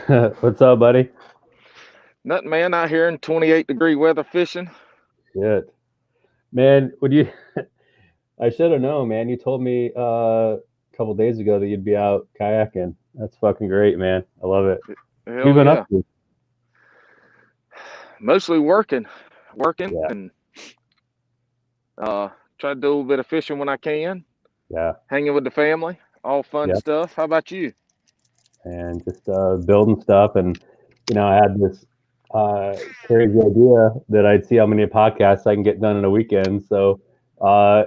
What's up, buddy? Nothing, man. Out here in 28-degree weather fishing. Shit, man. Would you? I should have known, man. You told me a couple days ago that you'd be out kayaking. That's fucking great, man. I love it. What have Hell you been up yeah. to? Mostly working, Yeah, and try to do a little bit of fishing when I can. yeah, Hanging with the family, all fun yeah. stuff. How about you? And just building stuff. And I had this crazy idea that I'd see how many podcasts I can get done in a weekend. So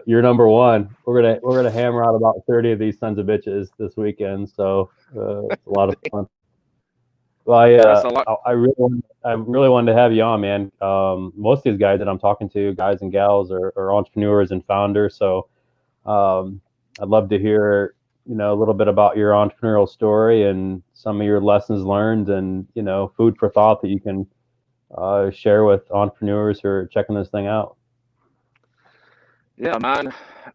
you're number one. We're gonna hammer out about 30 of these sons of bitches this weekend. So it's a lot of fun. Well, That's a lot. I really wanted to have you on, man. Most of these guys that I'm talking to, guys and gals, are entrepreneurs and founders. So um, I'd love to hear, a little bit about your entrepreneurial story and some of your lessons learned, and food for thought that you can share with entrepreneurs who are checking this thing out. Yeah,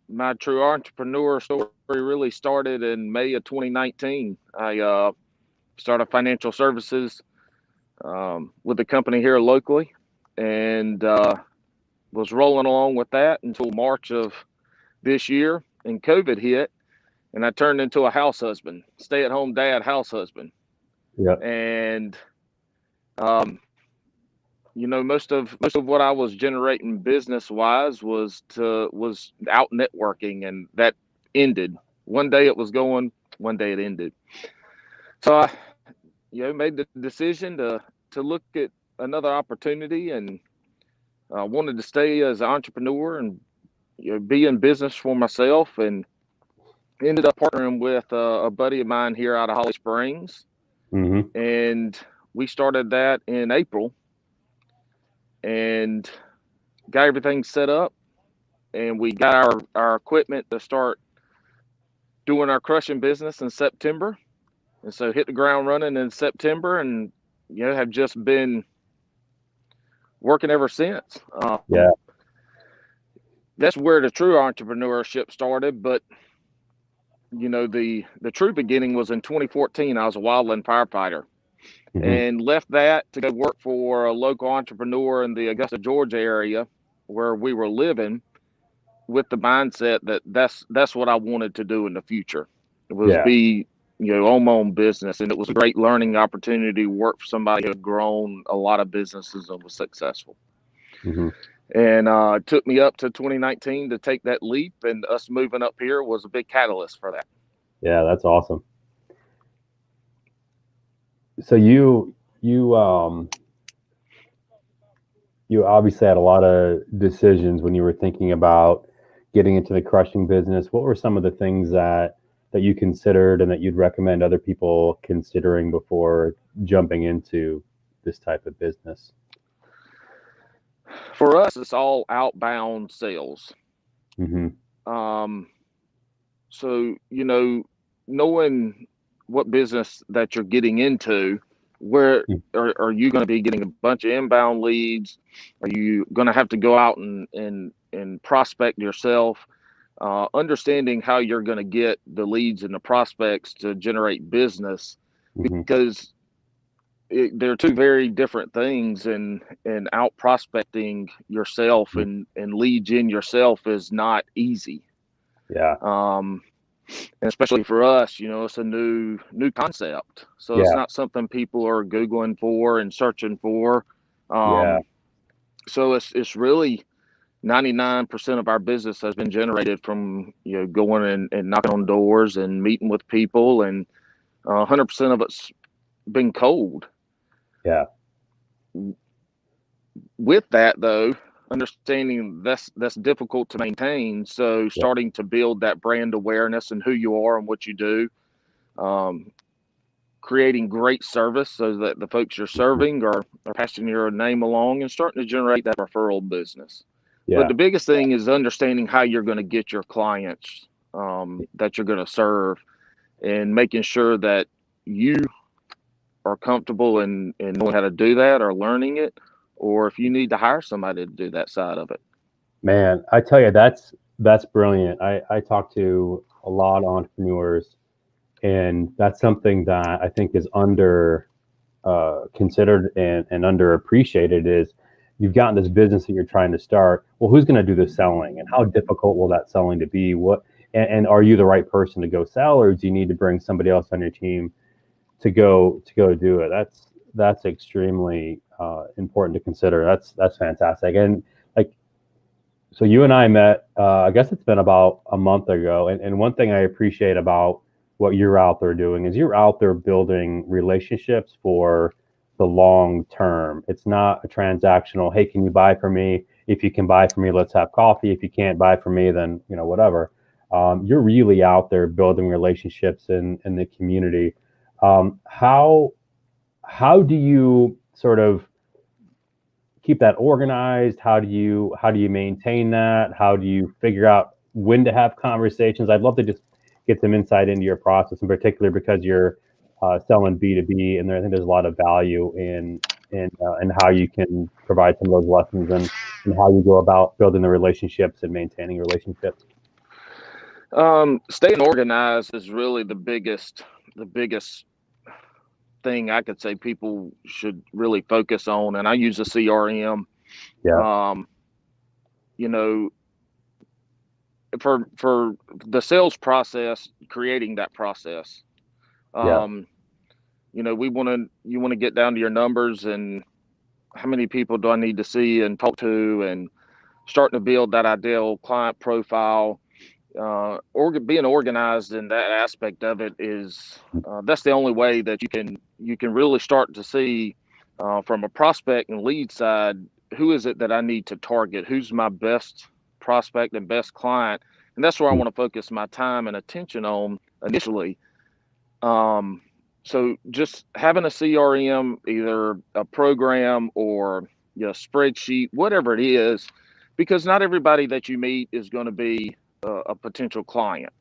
my true entrepreneur story really started in May of 2019. I started financial services with a company here locally, and was rolling along with that until March of this year, and COVID hit, and I turned into a house husband, stay at home dad, house husband. Yeah. And um, most of what I was generating business wise was out networking, and that ended. One day it was going, one day it ended. So I made the decision to look at another opportunity, and wanted to stay as an entrepreneur and be in business for myself, and ended up partnering with a buddy of mine here out of Holly Springs, Hmm. and we started that in April and got everything set up, and we got our equipment to start doing our crushing business in September, and so hit the ground running in September, and have just been working ever since. Yeah. That's where the true entrepreneurship started, but the true beginning was in 2014. I was a wildland firefighter Hmm. and left that to go work for a local entrepreneur in the Augusta, Georgia area where we were living, with the mindset that that's what I wanted to do in the future. It was Yeah. be own my own business, and it was a great learning opportunity to work for somebody who had grown a lot of businesses and was successful. Hmm. And it took me up to 2019 to take that leap, and us moving up here was a big catalyst for that. Yeah. That's awesome. So you obviously had a lot of decisions when you were thinking about getting into the crushing business. What were some of the things that you considered and that you'd recommend other people considering before jumping into this type of business? For us, it's all outbound sales. Hmm. Um, so knowing what business that you're getting into, where are you going to be getting a bunch of inbound leads? Are you going to have to go out and prospect yourself? Understanding how you're going to get the leads and the prospects to generate business, Hmm. because they're two very different things, and out prospecting yourself and lead gen yourself is not easy. Yeah. um, and especially for us, it's a new concept, so it's Yeah. not something people are googling for and searching for. Yeah. um, so it's really 99% of our business has been generated from going and knocking on doors and meeting with people, and 100% of it's been cold. Yeah. With that, though, understanding that's difficult to maintain, so Yeah. starting to build that brand awareness and who you are and what you do, um, creating great service so that the folks you're serving are passing your name along and starting to generate that referral business. But Yeah. the biggest thing is understanding how you're going to get your clients, that you're going to serve, and making sure that you are comfortable in knowing how to do that or learning it, or if you need to hire somebody to do that side of it. Man, I tell you, that's brilliant. I talk to a lot of entrepreneurs, And that's something that I think is under considered and underappreciated is you've gotten this business that you're trying to start. Well, who's going to do the selling, and how difficult will that selling to be? And are you the right person to go sell, or do you need to bring somebody else on your team to go do it? That's extremely important to consider. That's fantastic. And like, so you and I met. I guess it's been about a month ago. And one thing I appreciate about what you're out there doing is you're out there building relationships for the long term. It's not a transactional. Hey, can you buy from me? If you can buy from me, let's have coffee. If you can't buy from me, then whatever. You're really out there building relationships in the community. How do you sort of keep that organized? How do you maintain that? How do you figure out when to have conversations? I'd love to just get some insight into your process, in particular because you're selling B2B, and I think there's a lot of value in how you can provide some of those lessons and how you go about building the relationships and maintaining relationships. Staying organized is really the biggest thing I could say people should really focus on. And I use a CRM. Yeah. You know, for the sales process, creating that process. Yeah. You want to get down to your numbers and how many people do I need to see and talk to, and starting to build that ideal client profile. Being organized in that aspect of it is that's the only way that you can really start to see from a prospect and lead side, who is it that I need to target, who's my best prospect and best client, and that's where I want to focus my time and attention on initially. So just having a CRM, either a program or spreadsheet, whatever it is, because not everybody that you meet is going to be a potential client,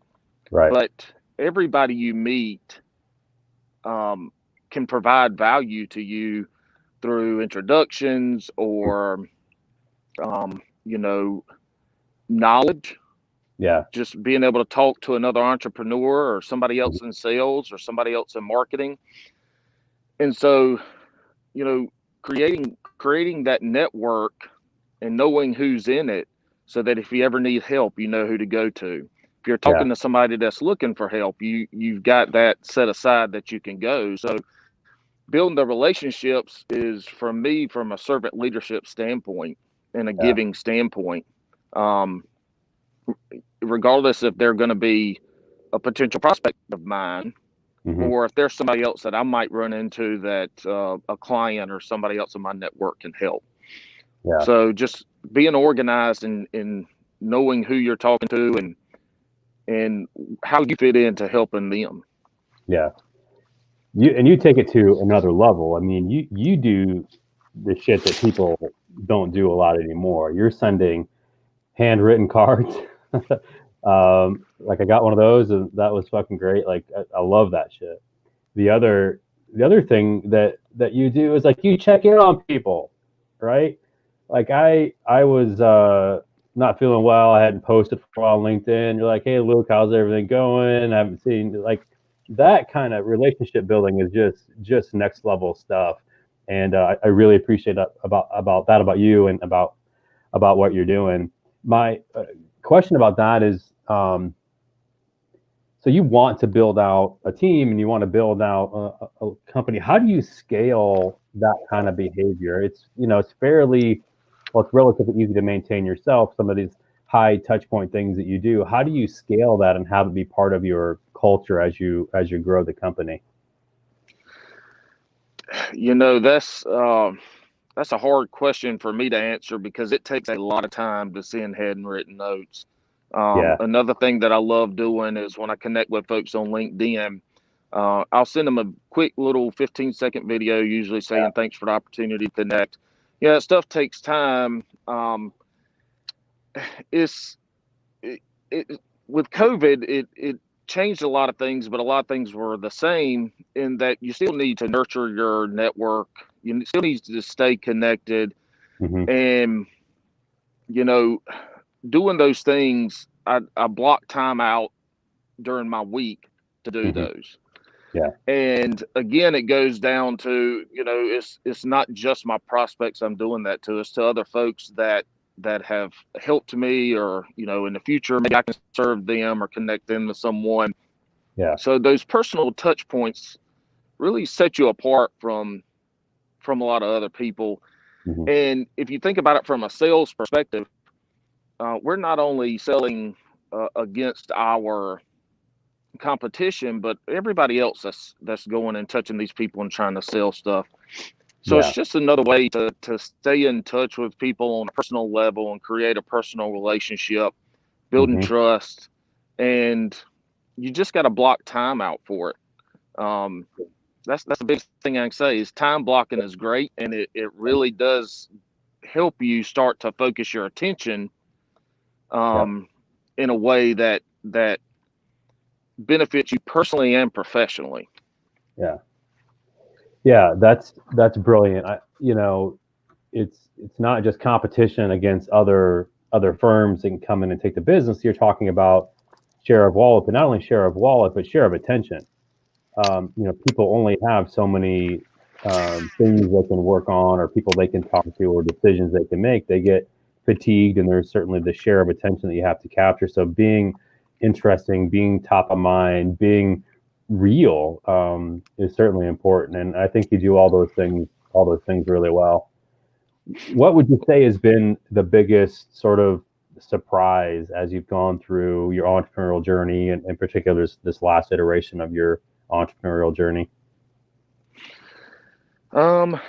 Right. but everybody you meet can provide value to you through introductions or knowledge. Yeah. Just being able to talk to another entrepreneur or somebody else in sales or somebody else in marketing. And so, creating that network and knowing who's in it, so that if you ever need help, you know who to go to. If you're talking to somebody that's looking for help, you've got that set aside that you can go. So building the relationships is, for me, from a servant leadership standpoint and a giving standpoint, regardless if they're going to be a potential prospect of mine, or if there's somebody else that I might run into that a client or somebody else in my network can help. Yeah. So just being organized and knowing who you're talking to and how you fit into helping them. Yeah. You take it to another level. I mean, you do the shit that people don't do a lot anymore. You're sending handwritten cards. Like I got one of those, and that was fucking great. Like I love that shit. The other thing that you do is like you check in on people, right? Like I was not feeling well. I hadn't posted for a while on LinkedIn. You're like, hey Luke, how's everything going? I haven't seen, like, that kind of relationship building is just next level stuff. And I really appreciate that about you and about what you're doing. My question about that is, so you want to build out a team and you want to build out a company. How do you scale that kind of behavior? It's it's relatively easy to maintain yourself. Some of these high touch point things that you do. How do you scale that and have it be part of your culture as you grow the company? That's a hard question for me to answer because it takes a lot of time to send handwritten notes. Yeah. Another thing that I love doing is when I connect with folks on LinkedIn, I'll send them a quick little 15-second video, usually saying thanks for the opportunity to connect. Yeah, that stuff takes time. With COVID, it changed a lot of things, but a lot of things were the same in that you still need to nurture your network. You still need to stay connected. And, doing those things, I block time out during my week to do those. Yeah. And again, it goes down to, it's not just my prospects I'm doing that to. It's to other folks that have helped me, or, in the future, maybe I can serve them or connect them to someone. Yeah. So those personal touch points really set you apart from a lot of other people. And if you think about it from a sales perspective, we're not only selling against our competition, but everybody else that's going and touching these people and trying to sell stuff. So Yeah. it's just another way to stay in touch with people on a personal level and create a personal relationship, building trust, and you just got to block time out for it. That's the biggest thing I can say is time blocking is great, and it really does help you start to focus your attention in a way that benefits you personally and professionally. Yeah. Yeah. That's brilliant. It's not just competition against other firms that can come in and take the business. You're talking about share of wallet, but not only share of wallet, but share of attention. People only have so many things they can work on, or people they can talk to, or decisions they can make. They get fatigued, and there's certainly the share of attention that you have to capture. So being interesting, being top of mind, being real is certainly important. And I think you do all those things really well. What would you say has been the biggest sort of surprise as you've gone through your entrepreneurial journey, and in particular this last iteration of your entrepreneurial journey? Um,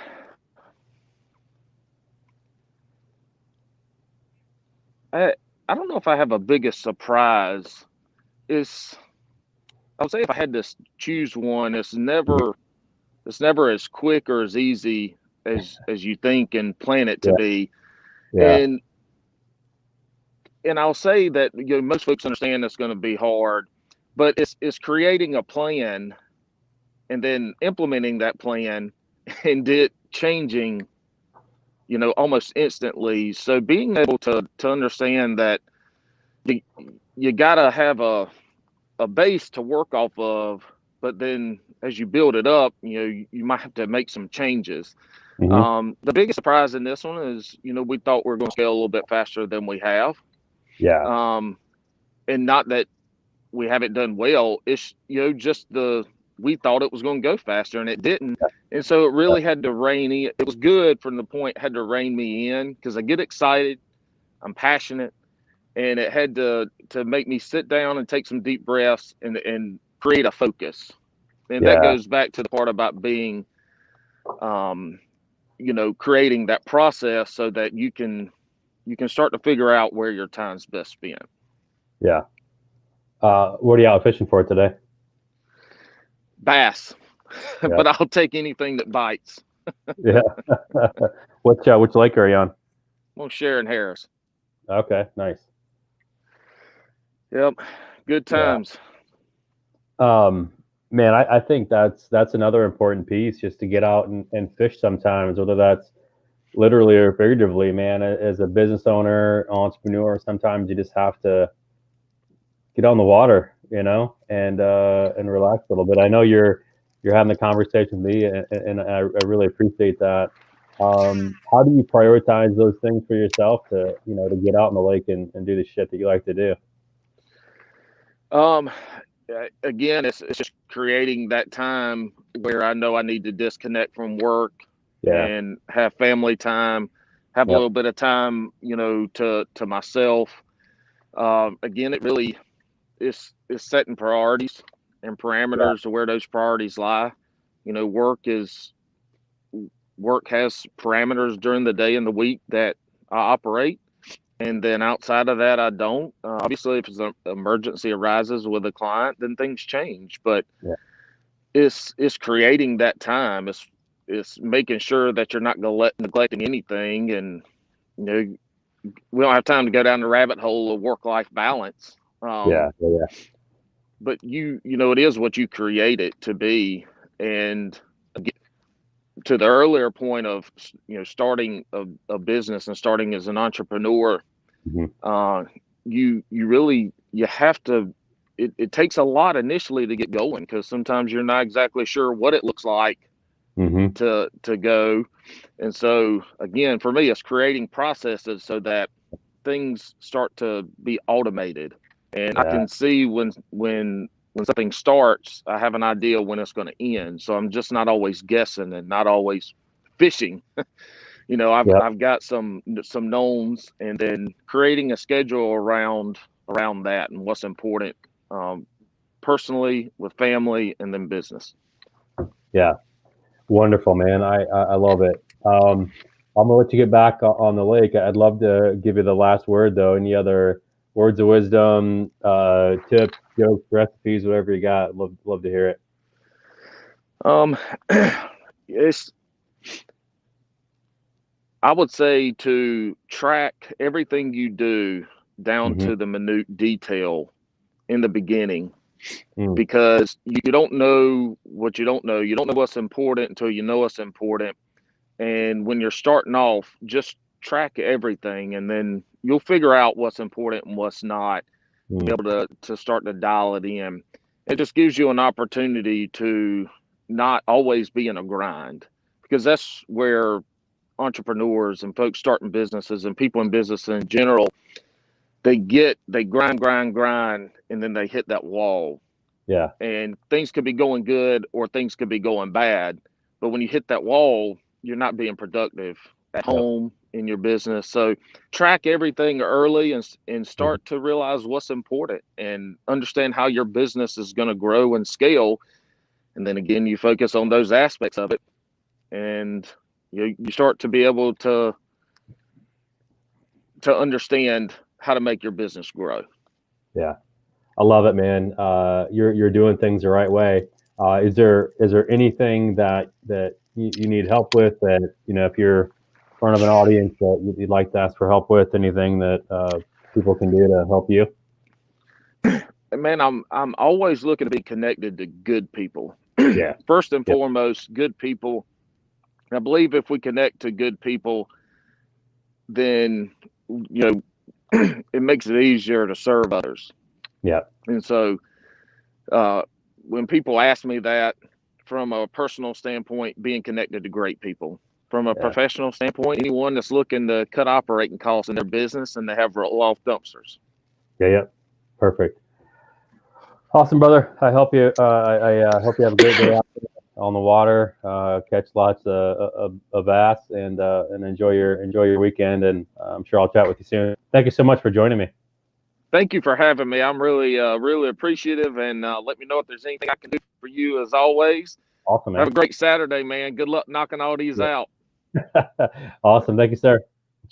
I I don't know if I have a biggest surprise. It's I would say if I had to choose one, Mhm. it's never as quick or as easy as you think and plan it to Yeah, be. yeah, And I'll say that most folks understand it's going to be hard, but it's creating a plan and then implementing that plan and it changing, almost instantly. So being able to understand that you gotta have a base to work off of, but then as you build it up, you might have to make some changes. hmm The biggest surprise in this one is, we thought we were going to scale a little bit faster than we have. yeah, Um, and not that we haven't done well. It's, just we thought it was going to go faster and it didn't. And so it really had to rein in. It was good from the point it had to rein me in because I get excited. I'm passionate, and it had to make me sit down and take some deep breaths and create a focus. And that yeah, goes back to the part about being, creating that process so that you can start to figure out where your time's best spent. yeah. What are you out fishing for today? Bass, Yeah, but I'll take anything that bites. yeah. Which lake are you on? Well, Sharon Harris. Okay, nice. Yep, good Yeah. times. Um, Man, I think that's another important piece, just to get out and fish sometimes, whether that's literally or figuratively, man. As a business owner, entrepreneur, sometimes you just have to get on the water, and relax a little bit. I know you're having the conversation with me, and I really appreciate that. How do you prioritize those things for yourself to get out in the lake and do the shit that you like to do? Um, Again, it's just creating that time where I know I need to disconnect from work Yeah. and have family time, have a Yep. little bit of time, to myself. Again, it really is setting priorities and Yeah. parameters to where those priorities lie. Work has parameters during the day and the week that I operate. And then outside of that, I don't. Obviously, if an emergency arises with a client, then things change. But Yeah. it's creating that time. It's making sure that you're not neglecting anything. And you know, we don't have time to go down the rabbit hole of work-life balance. Yeah. Yeah. But it is what you create it to be. And again, to the earlier point of starting a business and starting as an entrepreneur, hmm uh, you have to. it takes a lot initially to get going, because sometimes you're not exactly sure what it looks like Mm-hmm. to go. And so again, for me, it's creating processes so that things start to be automated, and I Yeah. can see when something starts, I have an idea when it's going to end. So I'm just not always guessing and not always fishing. Yep. I've got some knowns, and then creating a schedule around that and what's important, um, personally, with family, and then business. Yeah. Wonderful, man. I love it. I'm gonna let you get back on the lake. I'd love to give you the last word, though. Any other words of wisdom, tips, jokes, recipes, whatever you got? Love to hear it. Um, it's I would say to track everything you do down Mm-hmm. to the minute detail in the beginning, Mm. because you don't know what you don't know. You don't know what's important until you know what's important. And when you're starting off, just track everything, and then you'll figure out what's important and what's not. You'll be Mm. able to start to dial it in. It just gives you an opportunity to not always be in a grind, because that's where entrepreneurs and folks starting businesses and people in business in general, they grind, and then they hit that wall, Yeah. and things could be going good or things could be going bad. But when you hit that wall, you're not being productive at Yep. home, in your business. So track everything early, and Mhm. start to realize what's important and understand how your business is going to grow and scale. And then again, you focus on those aspects of it, and you start to be able to understand how to make your business grow. Yeah. I love it, man. You're doing things the right way. Is there anything that you need help with, that if you're in front of an audience that you'd like to ask for help with? Anything that people can do to help you? And man, I'm always looking to be connected to good people. Yeah. First and Yep. foremost, good people. I believe if we connect to good people, then it makes it easier to serve others. Yep. And so uh, when people ask me that, from a personal standpoint, being connected to great people. From a Yeah. professional standpoint, anyone that's looking to cut operating costs in their business and they have roll-off dumpsters. Yeah. Yep. Perfect. Awesome, brother. I hope you have a great day out on the water. Catch lots of bass, and enjoy your weekend. And I'm sure I'll chat with you soon. Thank you so much for joining me. Thank you for having me. I'm really appreciative, and let me know if there's anything I can do for you, as always. Awesome, Have man. a great Saturday, man. Good luck knocking all these Yeah. out. Awesome. Thank you, sir.